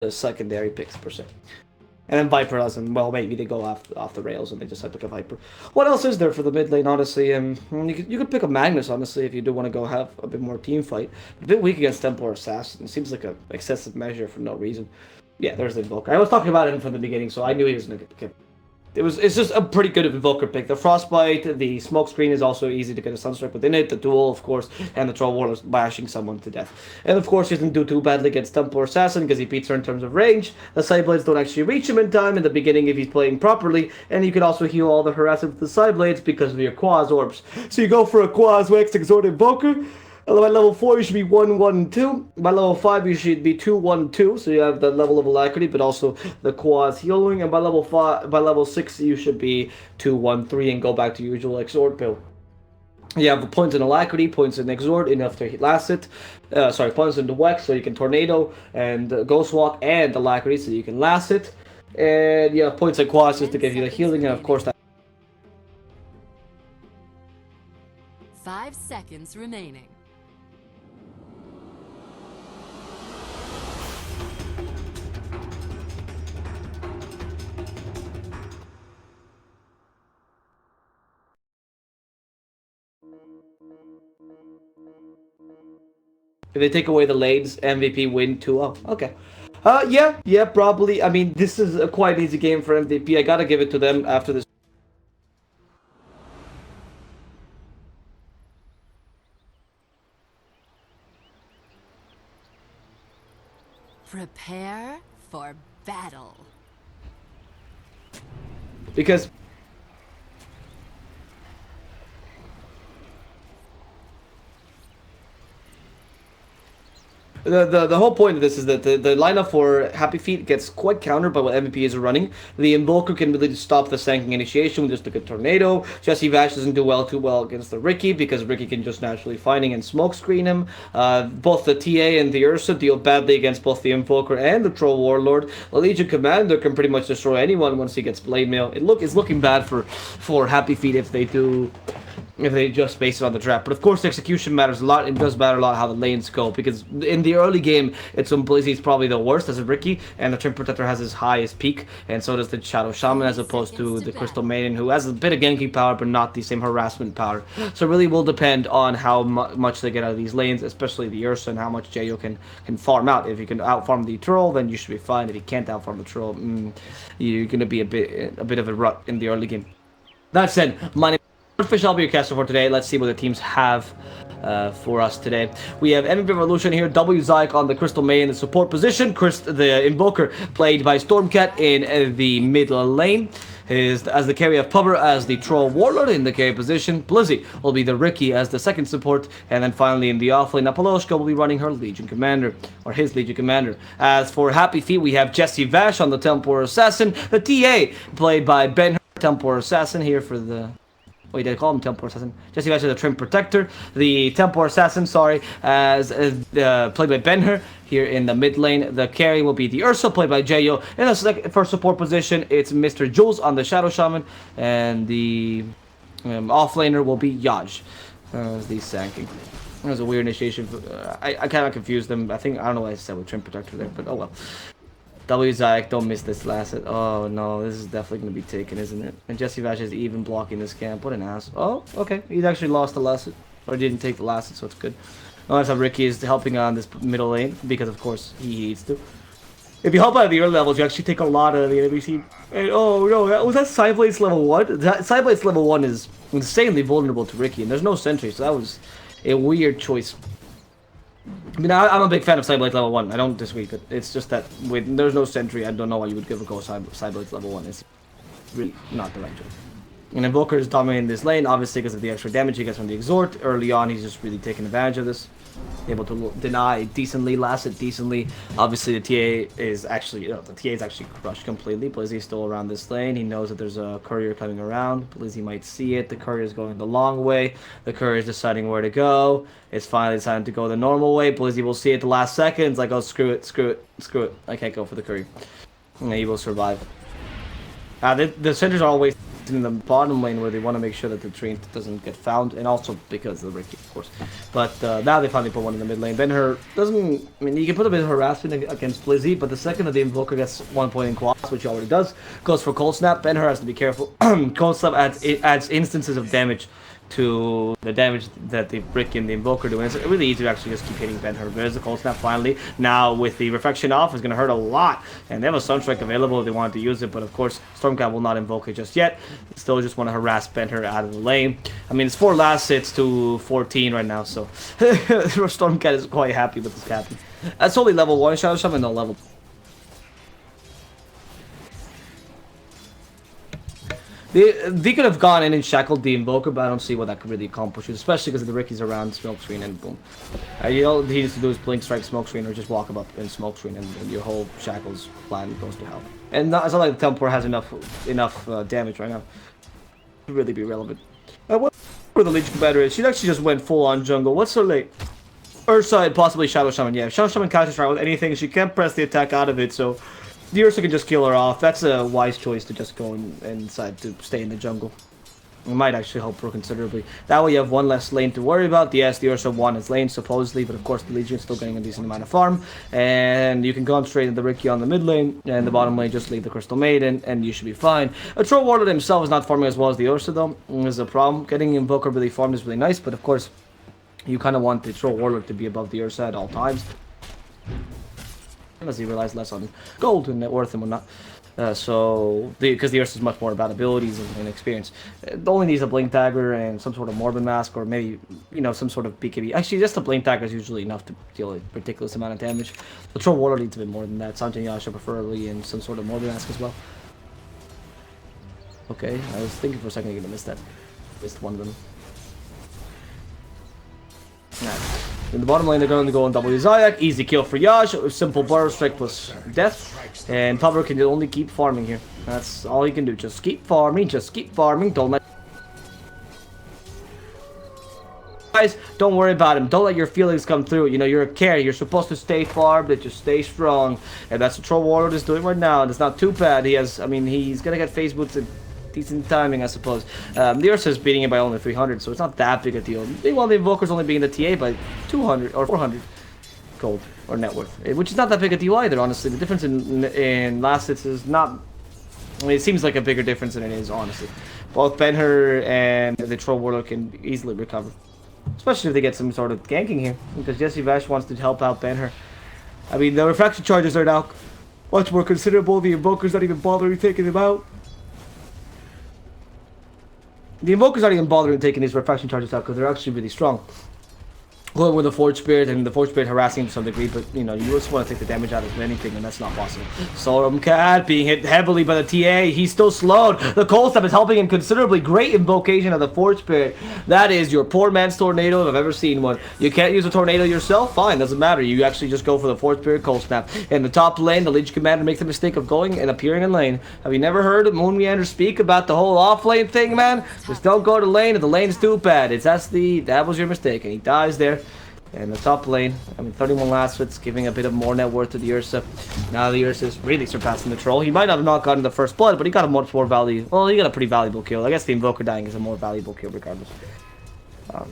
the secondary picks per se. And then Viper doesn't. Well, maybe they go off the rails and they just have to pick a Viper. What else is there for the mid lane, honestly? You could pick a Magnus, honestly, if you do want to go have a bit more team fight. A bit weak against Templar Assassin. It seems like an excessive measure for no reason. Yeah, there's the Invoker. I was talking about him from the beginning, so I knew he was going to get. It's just a pretty good Invoker pick. The Frostbite, the Smokescreen is also easy to get a Sunstrike within it, the Duel, of course, and the Troll Warlord bashing someone to death. And of course, he doesn't do too badly against Templar Assassin because he beats her in terms of range. The Sideblades don't actually reach him in time in the beginning if he's playing properly, and you can also heal all the harassment with the Sideblades because of your Quaz Orbs. So you go for a Quaz Wax Exhort Invoker. By level 4, you should be 1-1-2. By level 5, you should be 2-1-2. So you have the level of alacrity, but also the Quaz healing. And by level 6, you should be 2-1-3 and go back to usual Exhort build. You have points in alacrity, points in exhort, enough to last it. Points in the Wex, so you can tornado, and Ghost Walk, and alacrity, so you can last it. And you have points in Quaz just to give you the healing, and of course that. 5 seconds remaining. If they take away the lanes, MVP win 2-0. Okay. Yeah, probably. I mean, this is a quite easy game for MVP. I gotta give it to them after this. Prepare for battle. Because the whole point of this is that the lineup for Happy Feet gets quite countered by what MVP is running. The Invoker can really stop the Sanking Initiation with just like a Tornado. Jesse Vash doesn't do too well against the Ricky because Ricky can just naturally fighting and smoke screen him. Both the TA and the Ursa deal badly against both the Invoker and the Troll Warlord. The Legion Commander can pretty much destroy anyone once he gets Blade Mail. It's looking bad for Happy Feet if they just base it on the trap. But of course, execution matters a lot. It does matter a lot how the lanes go, because in the early game, it's when Blizzy's probably the worst as a Ricky, and the Trim Protector has his highest peak, and so does the Shadow Shaman, as opposed to the Crystal Maiden, who has a bit of Genki power, but not the same harassment power. So it really will depend on how much they get out of these lanes, especially the Ursa, and how much Jayo can farm out. If you can out-farm the Troll, then you should be fine. If you can't out-farm the Troll, you're going to be a bit of a rut in the early game. That said, my name Fish, I'll be your caster for today. Let's see what the teams have for us today. We have MVP Revolution here, W Zyke on the Crystal May in the support position, the Invoker played by Stormcat in the middle lane. As the carry of Pubber as the Troll Warlord in the carry position. Blizzy will be the Ricky as the second support, and then finally in the offlane, Apoloshka will be running her Legion Commander, or his Legion Commander. As for Happy Feet, we have Jesse Vash on the Templar Assassin, the TA played by Ben Templar Assassin here for the... Wait, did I call him Templar Assassin? Jesse Vash is the Trim Protector. The Templar Assassin, as played by Benher here in the mid lane. The carry will be the Ursa, played by Jayo. In the first support position, it's Mr. Jules on the Shadow Shaman. And the offlaner will be Yaj. As the Sanking. That was a weird initiation. I kind of confused them. I don't know why I said with Trim Protector there, but oh well. W Zyke, don't miss this last hit. Oh no, this is definitely going to be taken, isn't it? And Jesse Vash is even blocking this camp. What an ass. Oh, okay. He actually lost the last hit. Or didn't take the last hit, so it's good. Notice how Ricky is helping on this middle lane, because of course he needs to. If you help out at the early levels, you actually take a lot out of the enemy team. And, oh no, was that Sideblade's level 1? Sideblade's level 1 is insanely vulnerable to Ricky, and there's no sentry, so that was a weird choice. I mean, I'm a big fan of Sideblade level 1. I don't disagree, but it's just that there's no sentry. I don't know why you would give a go Sideblade level 1. It's really not the right choice. And Invoker is dominating this lane, obviously because of the extra damage he gets from the Exhort. Early on, he's just really taking advantage of this. Able to deny decently, last it decently. Obviously, the TA is actually, crushed completely. Blizzy's still around this lane. He knows that there's a courier coming around. Blizzy might see it. The courier is going the long way. The courier is deciding where to go. It's finally deciding to go the normal way. Blizzy will see it the last second. It's like, oh, screw it. I can't go for the courier. And he will survive. The centers are always in the bottom lane where they want to make sure that the Treant doesn't get found, and also because of the Ricky, of course. But now they finally put one in the mid lane. Ben-Hur doesn't... I mean, you can put a bit of harassment against Blizzy, but the second that the Invoker gets 1 point in quads, which he already does, goes for Cold Snap, Ben-Hur has to be careful. Cold Snap adds instances of damage to the damage that the Brick and the Invoker do. And it's really easy to actually just keep hitting Ben-Hur. There's the Cold Snap finally. Now with the Reflection off, it's going to hurt a lot. And they have a Sunstrike available if they wanted to use it. But of course, Stormcat will not invoke it just yet. They still just want to harass Ben-Hur out of the lane. I mean, it's 4 last hits to 14 right now. So Stormcat is quite happy with this captain. That's only level 1 Shadow Shaman, no level. They could have gone in and shackled the Invoker, but I don't see what that could really accomplish, especially because the Ricky's around Smokescreen and boom. All he needs to do is Blink Strike Smokescreen or just walk him up in Smokescreen and your whole Shackles plan goes to hell. And it's not like the Teleport has enough damage right now to really be relevant. What where the Legion Commander is? She actually just went full on jungle. What's her late? Urside, possibly Shadow Shaman. Yeah, Shadow Shaman counters her with anything. She can't press the attack out of it, so the Ursa can just kill her off. That's a wise choice to just go and decide to stay in the jungle. It might actually help her considerably. That way you have one less lane to worry about. Yes, the Ursa won his lane, supposedly, but of course the Legion is still getting a decent amount of farm. And you can concentrate on the Ricky on the mid lane, and the bottom lane just leave the Crystal Maiden, and you should be fine. A Troll Warlord himself is not farming as well as the Ursa, though. Is a problem. Getting Invoker really farmed is really nice, but of course, you kind of want the Troll Warlord to be above the Ursa at all times. Unless he relies less on gold and net worth and whatnot. Because the Ursa is much more about abilities and experience. It only needs a Blink Dagger and some sort of Morbid Mask, or maybe, you know, some sort of BKB. Actually, just a Blink Dagger is usually enough to deal a ridiculous amount of damage. The Troll Warlord needs a bit more than that. Sanjay Yasha preferably, and some sort of Morbid Mask as well. Okay, I was thinking for a second you're gonna miss that. Missed one of them. Nice. In the bottom lane, they're going to go on W Zayak. Easy kill for Yash. Simple Burrow Strike plus death. And Pablo can only keep farming here. That's all he can do. Just keep farming. Just keep farming. Don't let... Guys, don't worry about him. Don't let your feelings come through. You know, you're a carry. You're supposed to stay farmed, but just stay strong. And that's what Troll Warlord is doing right now. And it's not too bad. He has... I mean, he's going to get phase boots and decent timing, I suppose. The Ursa is beating it by only 300, so it's not that big a deal. Meanwhile, the Invoker's only beating the TA by 200 or 400 gold or net worth, which is not that big a deal either, honestly. The difference in last hits is not... I mean, it seems like a bigger difference than it is, honestly. Both Ben-Hur and the Troll Warlord can easily recover. Especially if they get some sort of ganking here, because Jesse Vash wants to help out Ben-Hur. I mean, the refraction charges are now much more considerable. The Invoker's not even bothering taking them out. The Invoker's not even bothering taking these refraction charges out because they're actually really strong. Going with the Forge Spirit, and the Forge Spirit harassing to some degree, but you know, you just want to take the damage out of anything, and that's not possible. Stormcat being hit heavily by the TA, he's still slowed. The Cold Snap is helping him considerably. Great invocation of the Forge Spirit. That is your poor man's tornado if I've ever seen one. You can't use a tornado yourself? Fine, doesn't matter. You actually just go for the Forge Spirit Cold Snap. In the top lane, the Legion Commander makes the mistake of going and appearing in lane. Have you never heard Moon Meander speak about the whole off lane thing, man? Just don't go to lane if the lane's too bad. That was your mistake, and he dies there. And the top lane, I mean, 31 last hits, giving a bit of more net worth to the Ursa. Now the Ursa is really surpassing the Troll. He might not have not gotten the first blood, but he got a much more value. Well, he got a pretty valuable kill. I guess the Invoker dying is a more valuable kill regardless. Oh,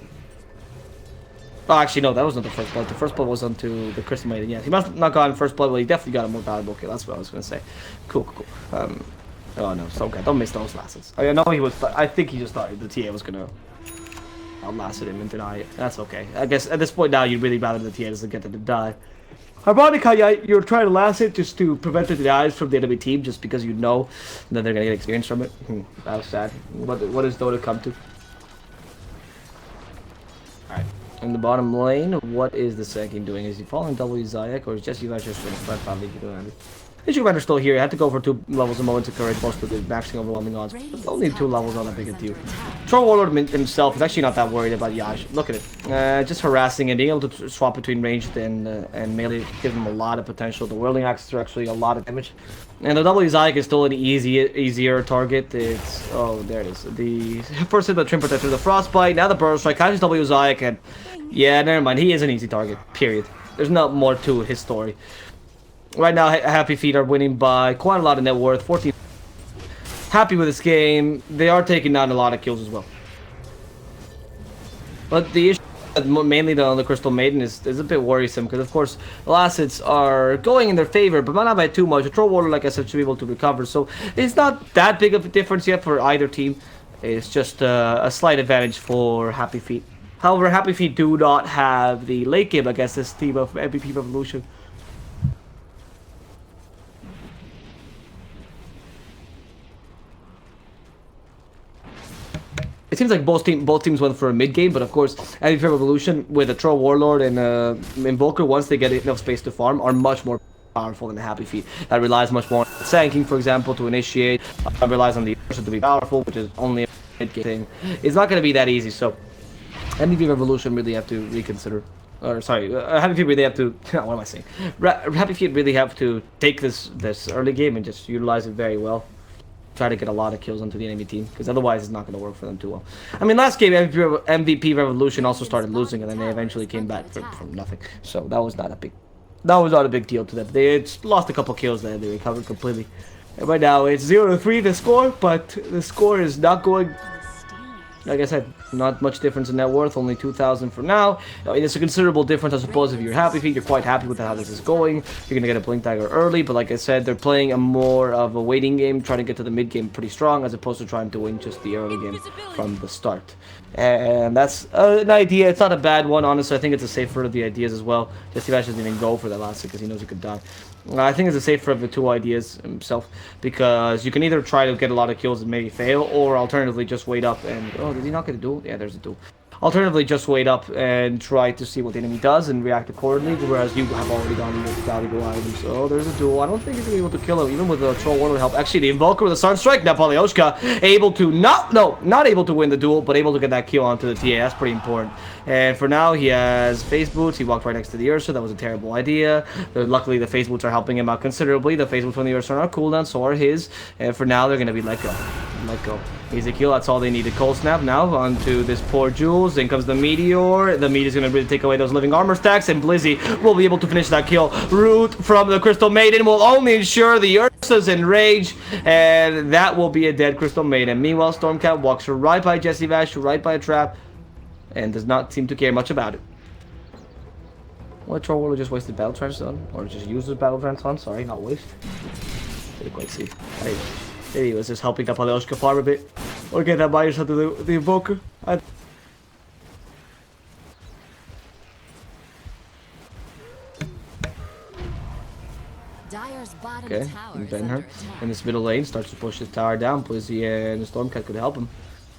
actually, no, that wasn't the first blood. The first blood was onto the Crystal Maiden. Yes, he must have not gotten first blood, but he definitely got a more valuable kill. That's what I was going to say. Cool. Oh no, so okay, don't miss those last hits. I know he was. I think he just thought the TA was going to outlasted him and deny it. That's okay. I guess at this point now you'd really rather the TA doesn't get them to die. Ironically, you're trying to last it just to prevent the denies from the enemy team, just because you know that they're gonna get experience from it. That was sad. What does Dota come to? Alright. In the bottom lane, what is the Sanking doing? Is he following W Zayak, or is Jesse Vash just winning? Probably doing it. The Commander still here. I had to go for 2 levels of Moments of Courage, most of the maxing overwhelming odds. But only 2 levels, not that big a deal. Troll Warlord himself is actually not that worried about Yash. Look at it. Just harassing and being able to swap between ranged and melee gives him a lot of potential. The Whirling Axes are actually a lot of damage. And the W Zayak is still an easier target. It's... Oh, there it is. The first hit the Trim Protector, the Frostbite, now the Burrow Strike, catches W Zayak, and... Yeah, never mind. He is an easy target. Period. There's not more to his story. Right now, Happy Feet are winning by quite a lot of net worth, 14. happy with this game. They are taking down a lot of kills as well. But the issue, mainly the Crystal Maiden, is a bit worrisome because, of course, the last hits are going in their favor, but not by too much. The Troll Warlord, like I said, should be able to recover. So it's not that big of a difference yet for either team. It's just a slight advantage for Happy Feet. However, Happy Feet do not have the late game against this team of MVP Revolution. It seems like both teams went for a mid game, but of course, MVP Revolution with a Troll Warlord and Invoker, once they get enough space to farm, are much more powerful than the Happy Feet. That relies much more on Sanking, for example, to initiate. Relies on the Ursa to be powerful, which is only a mid game thing. It's not going to be that easy, so MVP Revolution really have to reconsider. Or sorry, Happy Feet really have to. What am I saying? Happy Feet really have to take this early game and just utilize it very well. Try to get a lot of kills onto the enemy team, because otherwise it's not going to work for them too well. I mean, last game MVP Revolution also started losing, and then they eventually came back from nothing. So that was not a big deal to them. They had lost a couple kills there, they recovered completely. And right now it's 0-3 the score, but the score is not going. Like I said, not much difference in net worth, only 2,000 for now. It's a considerable difference, I suppose. If you're Happy Feet, you're quite happy with how this is going. You're going to get a Blink Dagger early, but like I said, they're playing a more of a waiting game, trying to get to the mid game pretty strong, as opposed to trying to win just the early game from the start. And that's an idea. It's not a bad one, honestly. I think it's a safer of the ideas as well. Jesse Bash doesn't even go for that last hit because he knows he could die. I think it's a safer of the two ideas himself, because you can either try to get a lot of kills and maybe fail, or alternatively just wait up and... Oh, did he not get a duel? Yeah, there's a duel. Alternatively, just wait up and try to see what the enemy does and react accordingly, whereas you have already gone with valuable items. So there's a duel. I don't think he's going to be able to kill him, even with the Troll Warlord help. Actually, the Invoker with the Sunstrike, now Polyoshka, able to not able to win the duel, but able to get that kill onto the TA. That's pretty important. And for now, he has Phase Boots. He walked right next to the Ursa. That was a terrible idea. Luckily, the Phase Boots are helping him out considerably. The Phase Boots from the Ursa are on cooldown, so are his. And for now, they're going to be let go. Let go. Easy kill. That's all they needed. Cold Snap now onto this poor Jules. In comes the Meteor. The Meteor is going to really take away those living armor stacks, and Blizzy will be able to finish that kill. Root from the Crystal Maiden will only ensure the Ursa's enrage, and that will be a dead Crystal Maiden. Meanwhile, Stormcat walks right by Jesse Vash, right by a trap, and does not seem to care much about it. Well, Troll Warlord just wasted Battle Trance on, or just used his Battle Trance on. Sorry, not waste. Didn't quite see. There he was just helping the Polyoshka farm a bit. Or get that by yourself to the Invoker. Okay, and Benher in this middle lane starts to push his tower down. Blizzy and the Stormcat could help him.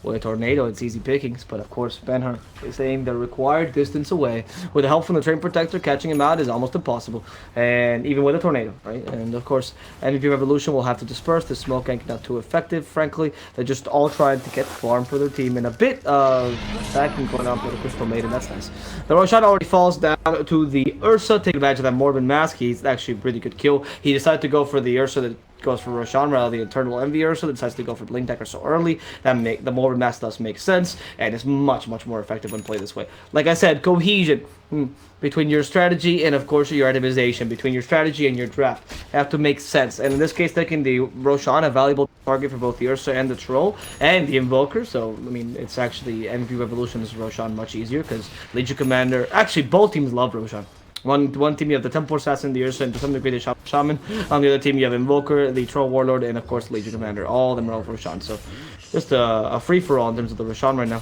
With a Tornado, it's easy pickings, but of course, Benher is saying the required distance away. With the help from the Train Protector, catching him out is almost impossible. And even with a Tornado, right? And of course, MVP Revolution will have to disperse. The smoke gank not too effective, frankly. They're just all trying to get farm for their team, and a bit of backing going on for the Crystal Maiden. That's nice. The Roshan already falls down to the Ursa, taking advantage of that Morbid Mask. He's actually a pretty good kill. He decided to go for the Ursa that goes for Roshan rather than the Eternal Envy Ursa that decides to go for Blink Dagger so early. The Morbid Mask does make sense, and it's much more effective when played this way. Like I said, cohesion between your strategy and of course your itemization, between your strategy and your draft, have to make sense. And in this case, taking the Roshan, a valuable target for both the Ursa and the Troll and the Invoker. So I mean, it's actually MVP Revolution's Roshan much easier because Legion Commander. Actually, both teams love Roshan. One team you have the Temple Assassin, the Ursa, and to some degree the Shaman. On the other team you have Invoker, the Troll Warlord, and of course Legion Commander. All of them are all for Roshan. So just a free-for-all in terms of the Roshan right now.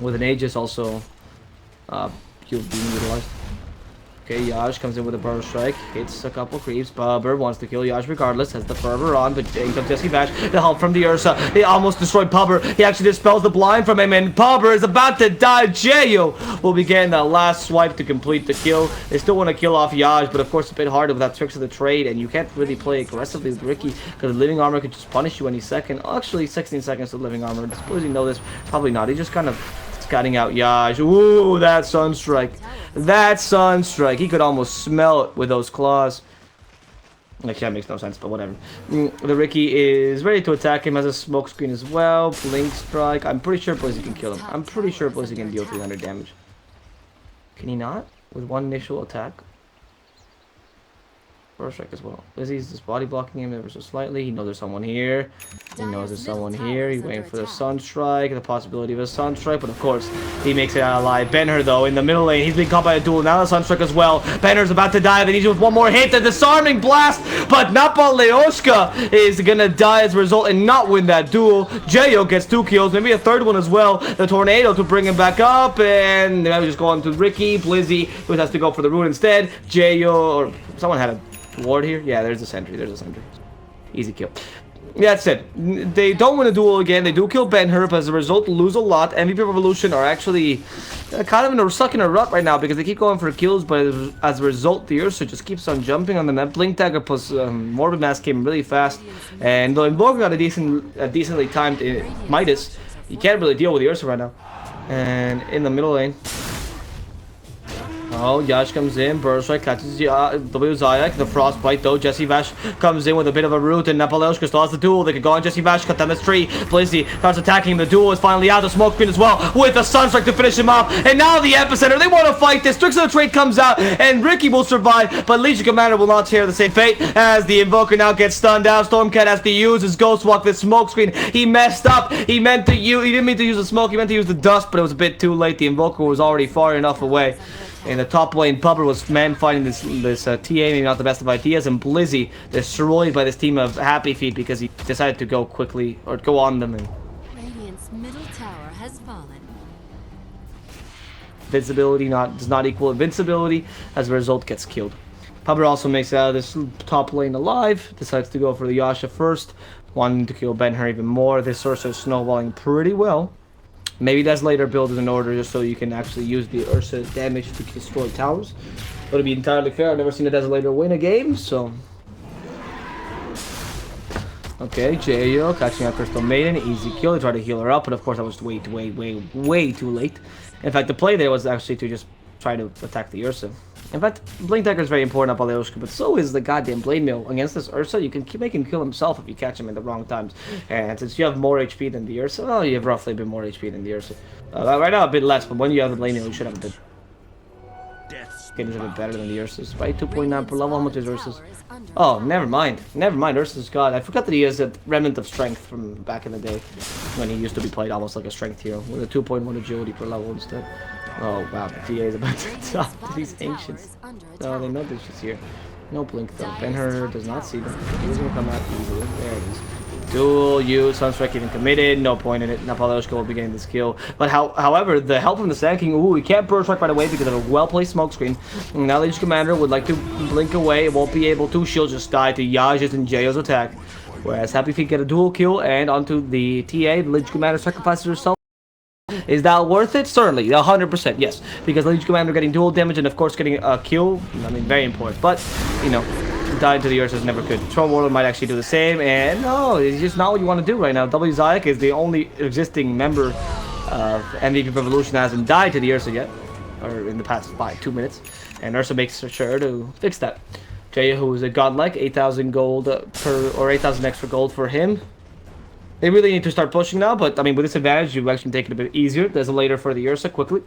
With an Aegis also being utilized. Okay, Yaj comes in with a Burrow Strike, hits a couple creeps. Bubber wants to kill Yaj regardless, has the Fervor on, but in comes Jesse Vash. The help from the Ursa. They almost destroyed Pubber. He actually dispels the blind from him, and Pubber is about to die. Jayo will be getting that last swipe to complete the kill. They still want to kill off Yaj, but of course it's a bit harder without Tricks of the Trade, and you can't really play aggressively with Ricky because the Living Armor could just punish you any second. Actually, 16 seconds to Living Armor. Suppose you know this. Probably not. He just kind of scouting out Yaj. Ooh, that Sunstrike. That Sunstrike. He could almost smell it with those claws. Actually, that makes no sense, but whatever. The Ricky is ready to attack him. Has a smoke screen as well. Blink Strike. I'm pretty sure Blizzy can kill him. I'm pretty sure Blizzy can deal 300 damage. Can he not? With one initial attack? First strike as well. Lizzie's just body blocking him ever so slightly. He knows there's someone here. He knows there's someone here. He's waiting for the sun strike, the possibility of a sun strike, but of course he makes it out alive. Benher though in the middle lane, he's being caught by a duel. Now the sun strike as well. Benher's about to die. They need you with one more hit. The disarming blast, but Napaleoshka is gonna die as a result and not win that duel. Jayo gets 2 kills, maybe a third one as well. The tornado to bring him back up, and now we just go on to Ricky, Blizzy, who has to go for the rune instead. Jayo, or someone had a ward here. Yeah, there's a sentry. There's a sentry. Easy kill. Yeah, that's it. They don't win a duel again. They do kill Ben-Hur, but as a result, lose a lot. MVP Revolution are actually kind of stuck in a rut right now because they keep going for kills, but as a result, the Ursa just keeps on jumping on them. That Blink Dagger plus Morbid Mask came really fast, and though Invoker got a decently timed Midas, you can't really deal with the Ursa right now. And in the middle lane, oh, Yash comes in, Burst Strike catches W Zayak, the Frostbite though. Jesse Vash comes in with a bit of a root, and Napaleoshka still has the duel. They could go on Jesse Vash, cut down this tree. Blizzy starts attacking. The duel is finally out. The smoke screen as well, with the Sunstrike to finish him off. And now the epicenter, they want to fight this. Strix of the Trade comes out, and Ricky will survive, but Legion Commander will not share the same fate as the Invoker now gets stunned down. Stormcat has to use his Ghost Walk, this smoke screen. He messed up. He didn't mean to use the smoke, he meant to use the dust, but it was a bit too late. The Invoker was already far enough away. In the top lane, Pupper was man-fighting this TA, maybe not the best of ideas, and Blizzy destroyed by this team of Happy Feet because he decided to go quickly, or go on them. And Radiant's middle tower has fallen. visibility does not equal invincibility, as a result gets killed. Pupper also makes it out of this top lane alive, decides to go for the Yasha first, wanting to kill Ben-Hur even more. This Ursa is snowballing pretty well. Maybe that's later build in order just so you can actually use the Ursa damage to destroy towers. But to be entirely fair, I've never seen a Desolator win a game, so... Okay, Jayo catching out Crystal Maiden, easy kill. They tried to heal her up, but of course that was way too late. In fact, the play there was actually to just try to attack the Ursa. In fact, Blink Dagger is very important up Aleoshka, but so is the goddamn Blade Mail. Against this Ursa, you can make him kill himself if you catch him at the wrong times. And since you have more HP than the Ursa, well, you have roughly a bit more HP than the Ursa. Right now, a bit less, but when you have the Blade Mail, you should have a bit. It is a bit better than the Ursa's, right? 2.9 per level. How much is Ursa's? Oh, never mind. Never mind. Ursa's god. I forgot that he has a remnant of strength from back in the day when he used to be played almost like a strength hero with a 2.1 agility per level instead. Oh wow, the TA is about to talk to these ancients. Oh, they know this is here. No blink though. Ben-Hur does not see them. He's gonna come out easily. There it is. Dual use, Sunstrike even committed, no point in it. Napaleoshka will be getting this kill. But however, the help from the Sand King, ooh, he can't burst strike right away because of a well-placed smoke screen. Now Legion Commander would like to blink away, it won't be able to. She'll just die to Yaj's and Jayo's attack. Whereas Happy Feet get a dual kill, and onto the TA, the Legion Commander sacrifices herself. Is that worth it? Certainly, 100%, yes. Because Legion Commander getting dual damage and of course getting a kill, I mean, very important. But, you know, dying to the Ursa is never good. Troll Warlord might actually do the same, and no, it's just not what you want to do right now. W Zayak is the only existing member of MVP Revolution that hasn't died to the Ursa yet, or in the past 2 minutes, and Ursa makes sure to fix that. Jaya, who is a godlike, 8,000 gold or 8,000 extra gold for him. They really need to start pushing now, but I mean, with this advantage, you actually take it a bit easier. Desolator for the Ursa quickly,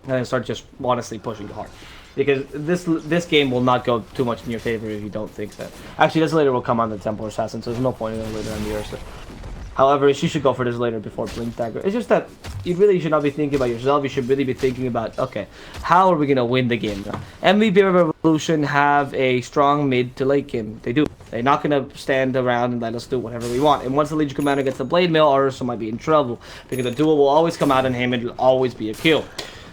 and then start just honestly pushing hard. Because this game will not go too much in your favor if you don't think that. Actually, Desolator will come on the Templar Assassin, so there's no point in Desolator on the Ursa. However, she should go for Desolator before Blink Dagger. It's just that you really should not be thinking about yourself. You should really be thinking about, okay, how are we going to win the game now? MVP Revolution have a strong mid to late game. They do. They're not going to stand around and let us do whatever we want. And once the Legion Commander gets the Blade Mail, our Ursa might be in trouble. Because the duel will always come out on him and it'll always be a kill.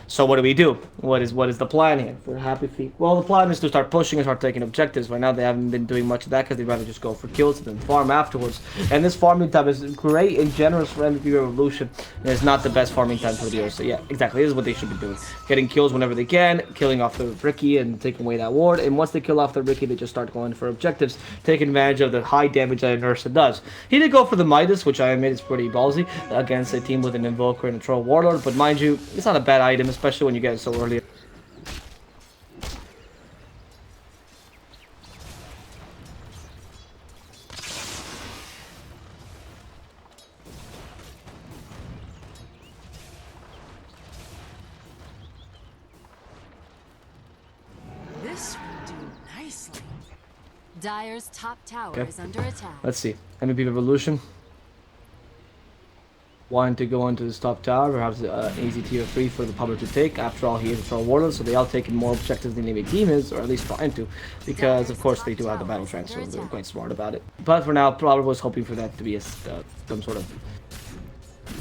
So what do? What is the plan here for Happy Feet? Well, the plan is to start pushing and start taking objectives. Right now, they haven't been doing much of that because they'd rather just go for kills and then farm afterwards. And this farming time is great and generous for MVP Revolution. And it's not the best farming time for the Ursa. Yeah, exactly. This is what they should be doing. Getting kills whenever they can, killing off the Ricky and taking away that ward. And once they kill off the Ricky, they just start going for objectives, taking advantage of the high damage that an Ursa does. He did go for the Midas, which I admit is pretty ballsy, against a team with an Invoker and a Troll Warlord. But mind you, it's not a bad item, especially when you get it so early. This will do nicely. Dire's top tower Okay. is under attack. Let's see. MVP Revolution. Wanting to go into this top tower, perhaps an easy tier 3 for the public to take. After all, he is a troll warlord, so they are taking more objectives than the enemy team is, or at least trying to, because of course they do have the battle trance, so they're quite smart about it. But for now, Probably was hoping for that to be some sort of...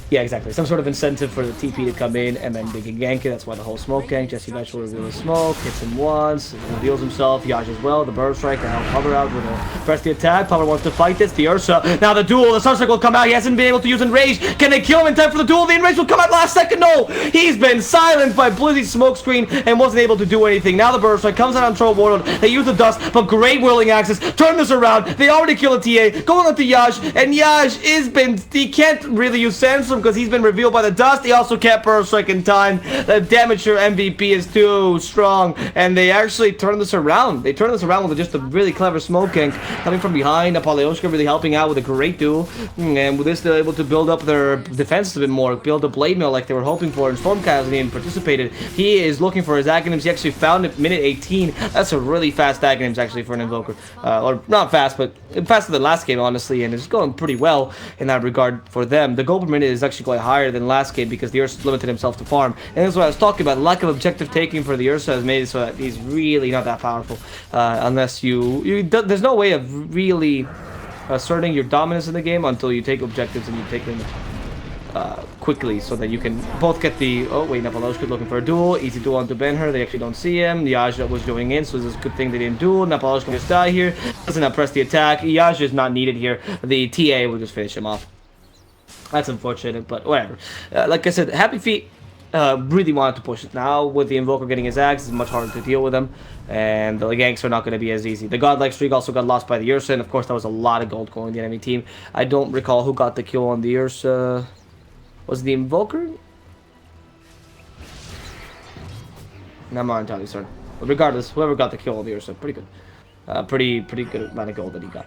Yeah, exactly. Some sort of incentive for the TP to come in, and then they can gank it. That's why the whole smoke gank. Jesse Vesh will reveal the smoke, hits him once, reveals himself. Yaj as well. The bird strike can help Pubber out with a press the attack. Pubber wants to fight this. The Ursa. Now the duel. The Sunstrike will come out. He hasn't been able to use Enrage. Can they kill him in time for the duel? The Enrage will come out last second. No! He's been silenced by Blizzy's smoke screen and wasn't able to do anything. Now the bird strike comes out on Troll Warlord. They use the dust, but great whirling axis. Turn this around. They already kill a TA. Going up to Yaj, and Yaj he can't really use Sandstorm because he's been revealed by the dust. He also can't burn strike in time. The damage for MVP is too strong, and they actually turn this around. They turn this around with just a really clever smoke gank coming from behind. Apollyoshka really helping out with a great duel, and with this they're able to build up their defense a bit more, build a blade mill like they were hoping for, and Stormcat hasn't even participated. He is looking for his Aghanims. He actually found it minute 18. That's a really fast Aghanims actually for an Invoker, or not fast, but faster than last game honestly, and it's going pretty well in that regard for them. The gold per minute is actually quite higher than last game because the Ursa limited himself to farm, and that's what I was talking about. Lack of objective taking for the Ursa has made it so that he's really not that powerful, unless there's no way of really asserting your dominance in the game until you take objectives and you take them quickly, so that you can both get the... Oh wait, Napaloshka looking for a duel. Easy duel onto Benher. They actually don't see him. Yaj was going in, so this is a good thing they didn't duel. Napaloshka just die here. Doesn't have press the attack. Yaj is not needed here. The TA will just finish him off. That's unfortunate, but whatever. Like I said, Happy Feet really wanted to push it. Now, with the Invoker getting his axe, it's much harder to deal with him, and the ganks are not going to be as easy. The Godlike streak also got lost by the Ursa, and of course, that was a lot of gold going to the enemy team. I don't recall who got the kill on the Ursa. Was it the Invoker? No, I'm not entirely certain. But regardless, whoever got the kill on the Ursa, pretty good. Pretty good amount of gold that he got.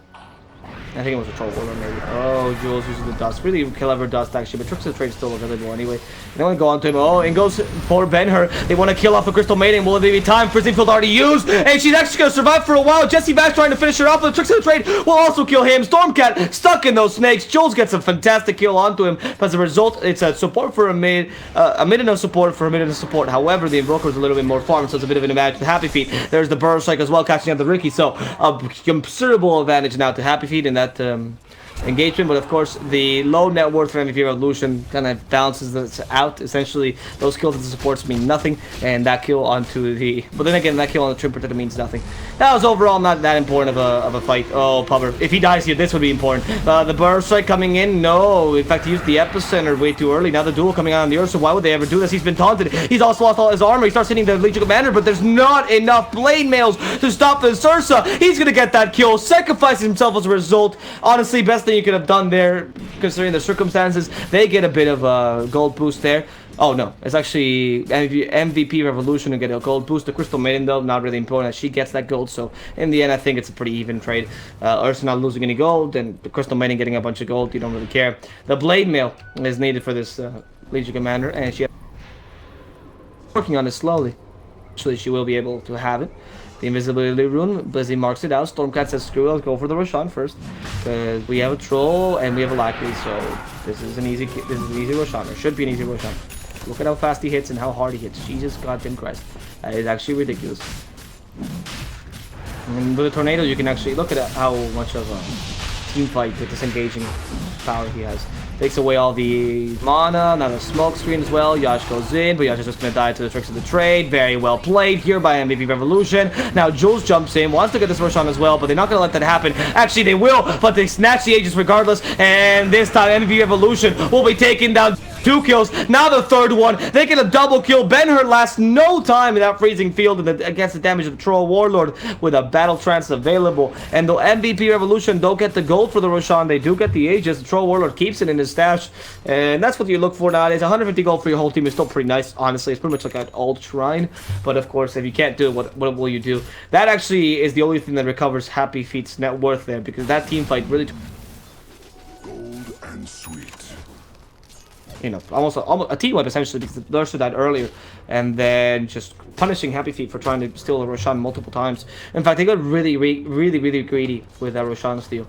I think it was a troll warlord maybe. Oh, Jules uses the dust. Really clever dust actually, but Tricks of the Trade is still available anyway. They want to go on to him. Oh, and goes for Benher. They want to kill off a Crystal Maiden. Will there be time? Prison Field already used, and she's actually going to survive for a while. Jesse Bash trying to finish her off, but the Tricks of the Trade will also kill him. Stormcat stuck in those snakes. Jules gets a fantastic kill onto him. But as a result, it's a support for a mid enough support for a mid enough support. However, the Invoker is a little bit more farm, so it's a bit of an advantage to Happy Feet. There's the Burst Strike as well, catching up the Ricky. So a considerable advantage now to Happy Feet in that engagement, but of course the low net worth for MVP Revolution kind of balances this out. Essentially, those kills to the supports mean nothing, and that kill onto the... But then again, that kill on the Trim Protector means nothing. That was overall not that important of a fight. Oh, Pubber. If he dies here, this would be important. The Burst Strike coming in, no. In fact, he used the Epicenter way too early. Now the duel coming out on the Ursa. Why would they ever do this? He's been taunted. He's also lost all his armor. He starts hitting the Legion Commander, but there's not enough blade mails to stop this Ursa. He's gonna get that kill, sacrifices himself as a result. Honestly, best thing you could have done there, considering the circumstances. They get a bit of a gold boost there. Oh no, it's actually MVP Revolution to get a gold boost. The Crystal Maiden though, not really important as she gets that gold. So in the end, I think it's a pretty even trade. Ursa not losing any gold, and the Crystal Maiden getting a bunch of gold. You don't really care. The Blade Mail is needed for this Legion Commander, and she working on it slowly. Actually, she will be able to have it. The invisibility rune, Blizzy marks it out. Stormcat says, screw it, let's go for the Roshan first. Because we have a troll and we have a Lackley, so this is an easy Roshan. It should be an easy Roshan. Look at how fast he hits and how hard he hits. Jesus goddamn Christ. That is actually ridiculous. And with the tornado, you can actually look at how much of a team fight with this engaging power he has. Takes away all the mana, now the smoke screen as well. Yash goes in, but Yash is just going to die to the Tricks of the Trade. Very well played here by MVP Revolution. Now Jules jumps in, wants to get this Roshan as well, but they're not going to let that happen. Actually, they will, but they snatch the Aegis regardless. And this time, MVP Revolution will be taking down 2 kills. Now the third one. They get a double kill. Ben-Hur lasts no time in that freezing field against the damage of the Troll Warlord with a battle trance available. And though MVP Revolution don't get the gold for the Roshan, they do get the Aegis. The Troll Warlord keeps it in his stash. And that's what you look for nowadays. 150 gold for your whole team is still pretty nice, honestly. It's pretty much like an old shrine. But of course, if you can't do it, what will you do? That actually is the only thing that recovers Happy Feet's net worth there, because that team fight really... Gold and sweet. you know, almost a team wipe essentially because the Ursa died earlier, and then just punishing Happy Feet for trying to steal a Roshan multiple times. In fact, they got really greedy with that Roshan steal.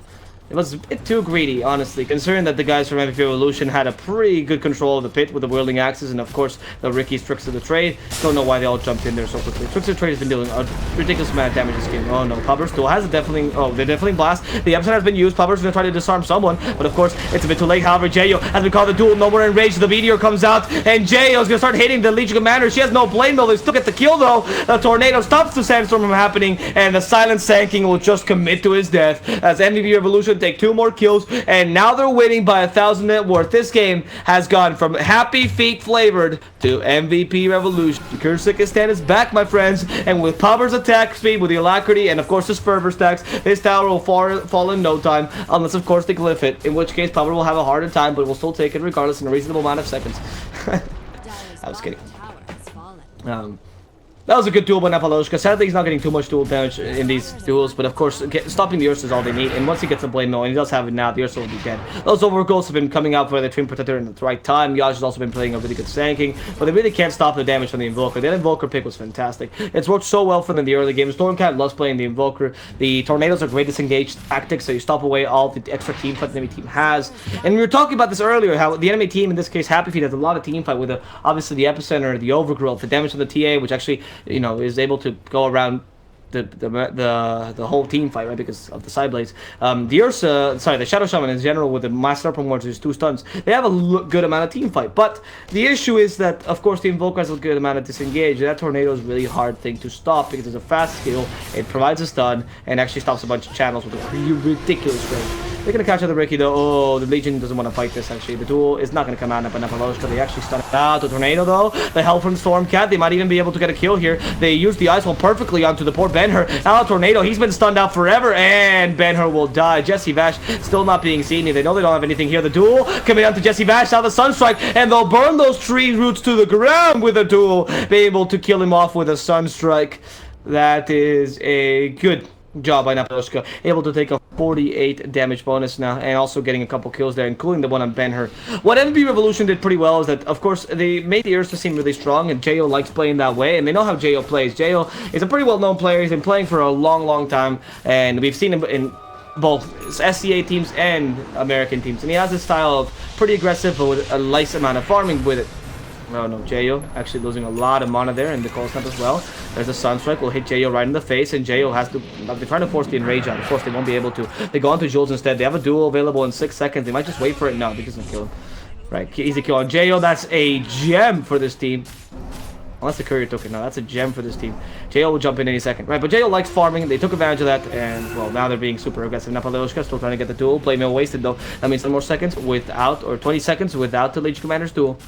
It was a bit too greedy, honestly, considering that the guys from MVP Revolution had a pretty good control of the pit with the wielding axes and, of course, the Ricky's Tricks of the Trade. Don't know why they all jumped in there so quickly. Tricks of the Trade has been dealing a ridiculous amount of damage this game. Oh, no. Pubber still has a deafening... Oh, the deafening blast. The episode has been used. Pubber's going to try to disarm someone, but, of course, it's a bit too late. However, Jayo has been called the duel. No more enraged. The meteor comes out, and Jayo's going to start hitting the Legion Commander. She has no blame, though. They still get the kill, though. The Tornado stops the Sandstorm from happening, and the Silent Sanking will just commit to his death as MVP Revolution take 2 more kills. And now they're winning by 1,000 net worth. This game has gone from Happy Feet flavored to MVP Revolution. Kyrgyzstan is back, my friends, and with Pubber's attack speed, with the alacrity, and of course his fervor stacks, this tower will fall in no time, unless of course they glyph it, in which case Pubber will have a harder time, but will still take it regardless in a reasonable amount of seconds. I was kidding. That was a good duel by Napaloshka. Sadly, he's not getting too much duel damage in these duels, but of course, stopping the Ursa is all they need. And once he gets the Blade Mill, and he does have it now, the Ursa will be dead. Those overgrowths have been coming out for the Twin Protector in the right time. Yaj has also been playing a really good Sanking, but they really can't stop the damage from the Invoker. The Invoker pick was fantastic. It's worked so well for them in the early game. Stormcat loves playing the Invoker. The Tornadoes are great disengaged tactics, so you stop away all the extra team fight the enemy team has. And we were talking about this earlier, how the enemy team, in this case Happy Feet, has a lot of team fight with obviously the Epicenter, the Overgrowth, the damage from the TA, which actually, you know, is able to go around the whole team fight, right, because of the side blades. The Ursa, sorry, the Shadow Shaman in general with the Master Promoter is 2 stuns. They have a good amount of team fight, but the issue is that, of course, the Invoker has a good amount of disengage. That Tornado is a really hard thing to stop because it's a fast skill. It provides a stun and actually stops a bunch of channels with a ridiculous range. They're gonna catch out the Ricky though. Oh, the Legion doesn't want to fight this actually. The duel is not gonna come out of Napaloshka. They actually stun out the Tornado though. The help from Stormcat. They might even be able to get a kill here. They use the Ice Wall perfectly onto the poor Ben-Hur. Now Tornado, he's been stunned out forever, and Ben-Hur will die. Jesse Vash still not being seen. They know they don't have anything here. The duel coming down to Jesse Vash. Now the Sunstrike, and they'll burn those tree roots to the ground with a duel. Be able to kill him off with a Sunstrike. That is a good job by Napaloshka, able to take a 48 damage bonus now, and also getting a couple kills there, including the one on Ben-Hur. What MVP Revolution did pretty well is that, of course, they made the Ursa seem really strong, and Jayo likes playing that way, and they know how Jayo plays. Jayo is a pretty well-known player. He's been playing for a long time, and we've seen him in both SCA teams and American teams, and he has this style of pretty aggressive, but with a nice amount of farming with it. Oh no, Jayo actually losing a lot of mana there, and the cold snap as well. There's a Sunstrike, will hit Jayo right in the face, and Jayo has to... They're trying to force the enrage out. Of course, they won't be able to. They go on to Jules instead. They have a duel available in 6 seconds. They might just wait for it. No, they doesn't kill him. Right, easy kill on Jayo. That's a gem for this team. Unless the courier took it. No, that's a gem for this team. Jayo will jump in any second. Right, but Jayo likes farming. They took advantage of that, and, well, now they're being super aggressive. Napaloshka still trying to get the duel. Play mill wasted, though. That means 10 more seconds without, or 20 seconds without the Legion Commander's duel.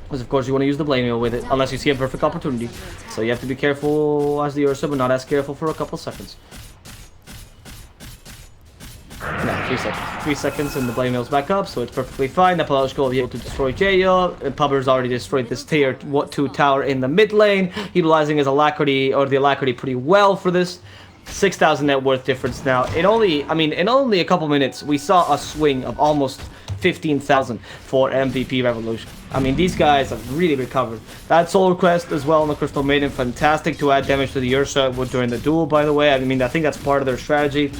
Because of course you want to use the blade mill with it, unless you see a perfect opportunity. So you have to be careful as the Ursa, but not as careful for a couple seconds. No, 3 seconds. 3 seconds and the blade mill's back up, so it's perfectly fine. Napaloshka will be able to destroy Jayo. Pubber's already destroyed this tier 2 tower in the mid lane, utilizing his alacrity, or the alacrity, pretty well for this. 6,000 net worth difference now. In only a couple minutes, we saw a swing of almost 15,000 for MVP Revolution. I mean, these guys have really recovered. That Solar Quest as well on the Crystal Maiden, fantastic to add damage to the Ursa during the duel, by the way. I mean, I think that's part of their strategy.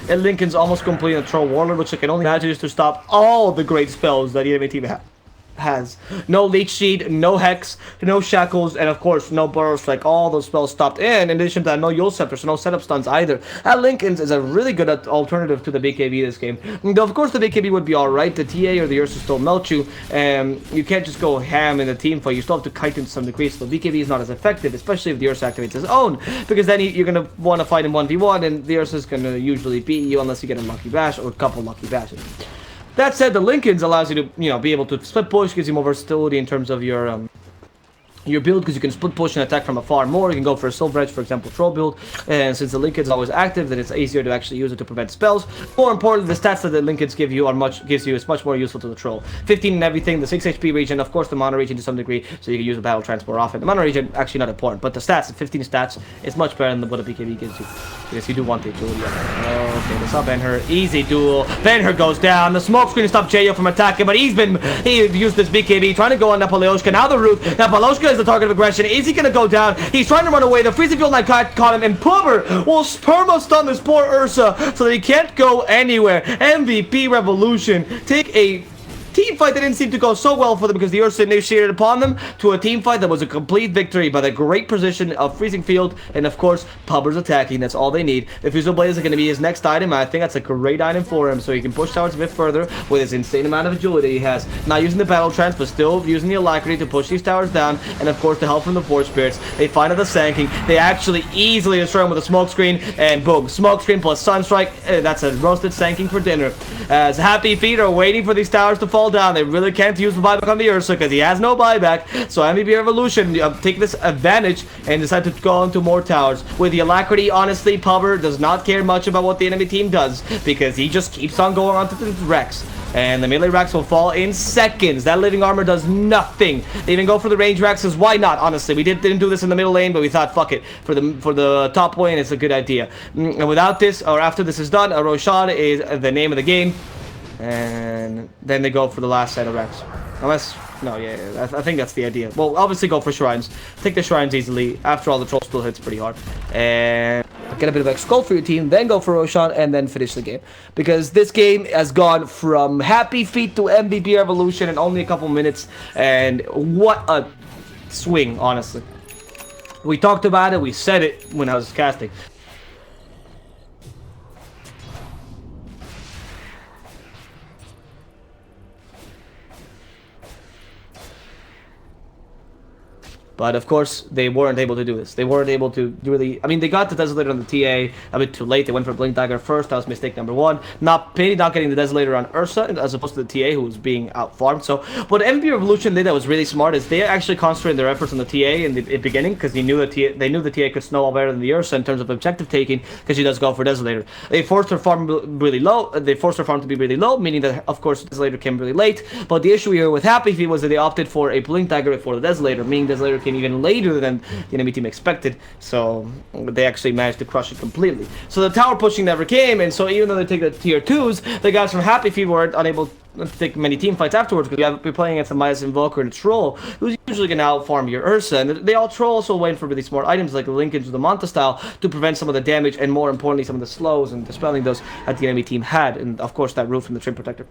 And Lincoln's almost completing a Troll Warlord, which I can only imagine is to stop all the great spells that the enemy team has. No Leech Seed, no Hex, no Shackles, and of course no Burrows. Like all those spells stopped. And in addition to that, no Yule Scepter, so no setup stuns either. Lincoln's is a really good alternative to the BKB this game. Though of course the BKB would be alright. The TA or the Ursa still melt you. You can't just go ham in the team fight. You still have to kite in to some degree. So the BKB is not as effective, especially if the Ursa activates his own, because then you're gonna want to fight him 1v1, and the Ursa is gonna usually beat you unless you get a lucky bash or a couple lucky bashes. That said, the Lincoln's allows you to, be able to split push, gives you more versatility in terms of your your build, because you can split push and attack from afar more. You can go for a Silver Edge, for example, Troll build, and since the Linkage is always active, then it's easier to actually use it to prevent spells. More importantly, the stats that the Linkage gives you is much more useful to the Troll. 15 in everything, the 6 HP regen, of course the mana regen to some degree, so you can use the battle trance more often. The mana regen actually not important, but the stats, the 15 stats, is much better than what a BKB gives you, because you do want the agility. Okay, they saw Ben-Hur, easy duel. Ben-Hur goes down. The smoke screen stopped Jayo from attacking, but he used this BKB trying to go on Napoleoshka. Now the root. Napoleoshka is the target of aggression. Is he gonna go down? He's trying to run away. The freezing field knight caught him, and Pummer will perma stun this poor Ursa so that he can't go anywhere. MVP Revolution take a team fight that didn't seem to go so well for them because the Ursa initiated upon them to a team fight that was a complete victory by the great position of Freezing Field and of course Pubber's attacking. That's all they need. The Fusil Blaze is going to be his next item. I think that's a great item for him so he can push towers a bit further with his insane amount of agility he has. Not using the battle trance but still using the alacrity to push these towers down, and of course the help from the Force Spirits. They find out the Sanking. They actually easily destroy him with a smoke screen, and boom, smoke screen plus Sunstrike. That's a roasted Sanking for dinner. As Happy Feet are waiting for these towers to fall down. They really can't use the buyback on the Ursa because he has no buyback. So MVP Revolution take this advantage and decide to go into more towers. With the alacrity, honestly, Pubber does not care much about what the enemy team does because he just keeps on going on to the Rex. And the melee racks will fall in seconds. That living armor does nothing. They even go for the range racks, because why not? Honestly, we didn't do this in the middle lane, but we thought, fuck it, for the top lane, it's a good idea. And without this, or after this is done, a Roshan is the name of the game. And then they go for the last set of racks. Unless, no, yeah, I think that's the idea. Well, obviously go for shrines. Take the shrines easily. After all, the troll still hits pretty hard. And get a bit of extra gold for your team, then go for Roshan, and then finish the game. Because this game has gone from Happy Feet to MVP Revolution in only a couple minutes. And what a swing, honestly. We talked about it, we said it when I was casting. But of course, they weren't able to do this. They weren't able to really. I mean, they got the Desolator on the TA a bit too late. They went for Blink Dagger first. That was mistake number one. Not getting the Desolator on Ursa as opposed to the TA, who was being out farmed. So, what MVP Revolution did that was really smart is they actually concentrated their efforts on the TA in the beginning because they knew the TA could snowball better than the Ursa in terms of objective taking because she does go for Desolator. They forced her farm really low. They forced her farm to be really low, meaning that of course Desolator came really late. But the issue here with Happy Feet was that they opted for a Blink Dagger before the Desolator, meaning Desolator came even later than the enemy team expected, so they actually managed to crush it completely. So the tower pushing never came, and so even though they take the tier 2s, the guys from Happy Feet were unable to take many team fights afterwards because we're playing against a Midas Invoker and a Troll who's usually gonna outfarm your Ursa, and they all Troll also went for really smart items like the linkage with the Manta style to prevent some of the damage and more importantly some of the slows and dispelling those that the enemy team had, and of course that root from the Trim Protector.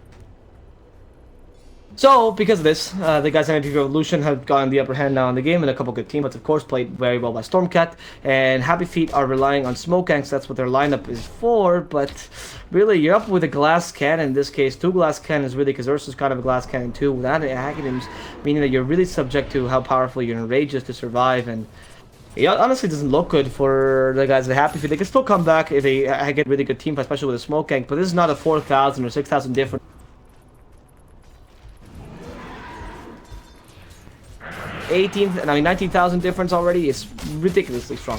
So, because of this, the guys in MVP Revolution have gotten the upper hand now in the game, and a couple good teammates, of course, played very well by Stormcat, and Happy Feet are relying on smoke ganks. That's what their lineup is for, but really, you're up with a glass cannon in this case. 2 glass cannons, really, because Ursa's kind of a glass cannon too, without any acronyms, meaning that you're really subject to how powerful your enrage is to survive, and it honestly doesn't look good for the guys at Happy Feet. They can still come back if they get really good team fight, especially with a smoke gank, but this is not a 4,000 or 6,000 difference. 19,000 difference already is ridiculously strong.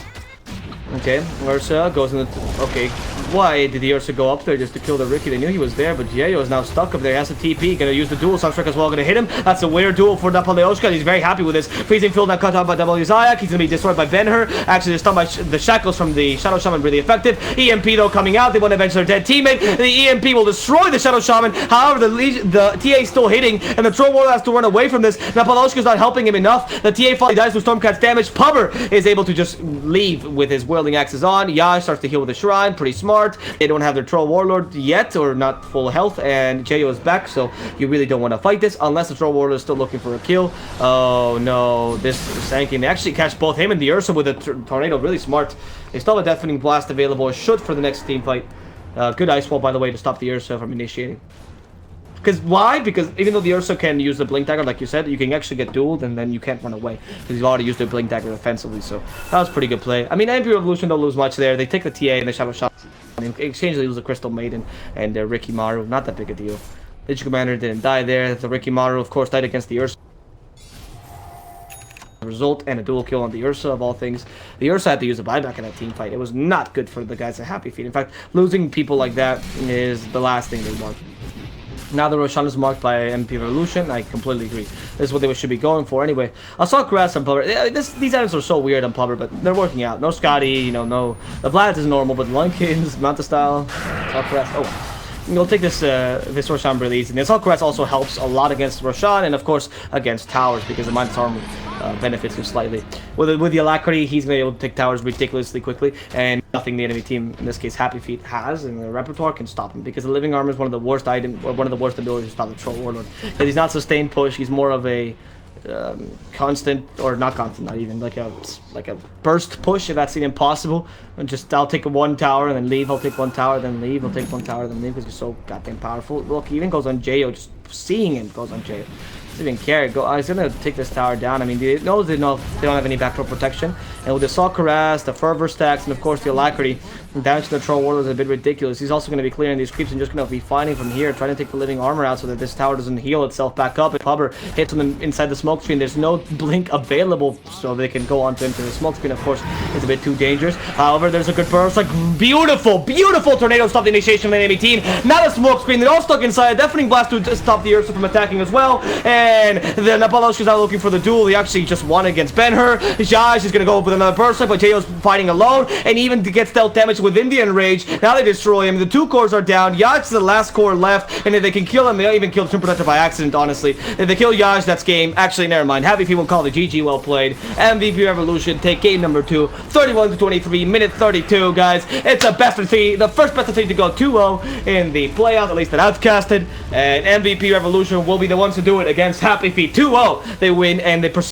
Okay, Ursa goes in the... Okay, why did the Ursa go up there just to kill the Riki? They knew he was there, but Jayo is now stuck up there. He has a TP, gonna use the dual. Sunstrike as well, gonna hit him. That's a weird duel for Napoleoshka. He's very happy with this. Freezing Field now cut out by W Zayak. He's gonna be destroyed by Ben-Hur. Actually, the stun by the Shackles from the Shadow Shaman really effective. EMP though coming out. They want to avenge their dead teammate. The EMP will destroy the Shadow Shaman. However, the TA is still hitting, and the Troll Warlord has to run away from this. Napoleoshka's not helping him enough. The TA finally dies with Stormcat's damage. Pubber is able to just leave with his whirling axes on. Yash starts to heal with a shrine. Pretty smart. They don't have their Troll Warlord yet, or not full health, and Jayo is back, so you really don't want to fight this unless the Troll Warlord is still looking for a kill. Oh no, this is Sanking. They actually catch both him and the Ursa with a tornado. Really smart. They still have a Deafening Blast available. Should for the next team fight. Good Ice Wall, by the way, to stop the Ursa from initiating. Because why? Because even though the Ursa can use the Blink Dagger, like you said, you can actually get dueled and then you can't run away. Because you've already used the Blink Dagger offensively, so that was pretty good play. I mean, MP Revolution don't lose much there. They take the TA and the Shadow Shot. In exchange, they lose the Crystal Maiden and Ricky Maru. Not that big a deal. Lich Commander didn't die there. The Ricky Maru, of course, died against the Ursa. result, and a dual kill on the Ursa of all things. The Ursa had to use a buyback in that team fight. It was not good for the guys at Happy Feet. In fact, losing people like that is the last thing they want. Now the Roshan is marked by MP Revolution. I completely agree. This is what they should be going for anyway. Assault Caress on Plubber. These items are so weird on Plubber, but they're working out. No Scotty, you know, no. The Vlad is normal, but Lunkins, Manta Style, Assault Caress. Oh. We'll take this this Roshan release, and the Assault Caress also helps a lot against Roshan, and of course against towers, because the Mantis armor benefits him slightly. With the Alacrity, he's going to be able to take towers ridiculously quickly, and nothing the enemy team, in this case Happy Feet, has in their repertoire can stop him, because the Living Armor is one of the worst items, or one of the worst abilities to stop the Troll Warlord. Because he's not sustained push, he's more of a constant, or not constant, not even like a burst push, if that's even possible. And just I'll take one tower and then leave, I'll take one tower then leave, I'll take one tower then leave, because you're so goddamn powerful. Look, he even goes on Jo, just seeing him goes on Jo. Doesn't even care. He's gonna take this tower down. I mean, they don't have any backdoor protection, and with the Assault Caress, the Fervor stacks, and of course the Alacrity, damage to the Troll Warlord is a bit ridiculous. He's also gonna be clearing these creeps and just gonna be fighting from here, trying to take the Living Armor out so that this tower doesn't heal itself back up. If Pubber hits him inside the smoke screen, there's no blink available, so they can go onto him to the smoke screen. Of course, it's a bit too dangerous. However, there's a good burst, like beautiful tornado stop the initiation of the enemy team. Not a smoke screen. They're all stuck inside. Deafening blast to stop the Ursa from attacking as well. And then Apollo's out looking for the duel. He actually just won against Ben-Hur. Josh is going to go with another burst, but Jayo's fighting alone, and even to get stealth damage within the enrage. Now they destroy him. The 2 cores are down. Yash is the last core left, and if they can kill him, they'll even kill Tomb Protector by accident, honestly. If they kill Yash, that's game. Actually, never mind. Happy people call it GG, well played. MVP Revolution take game number 2. 31-23, minute 32, guys. It's a best of 3. The first best of 3 to go 2-0 in the playoff, at least that I've casted. And MVP Revolution will be the ones to do it against Happy Feet. 2-0. They win, and they proceed.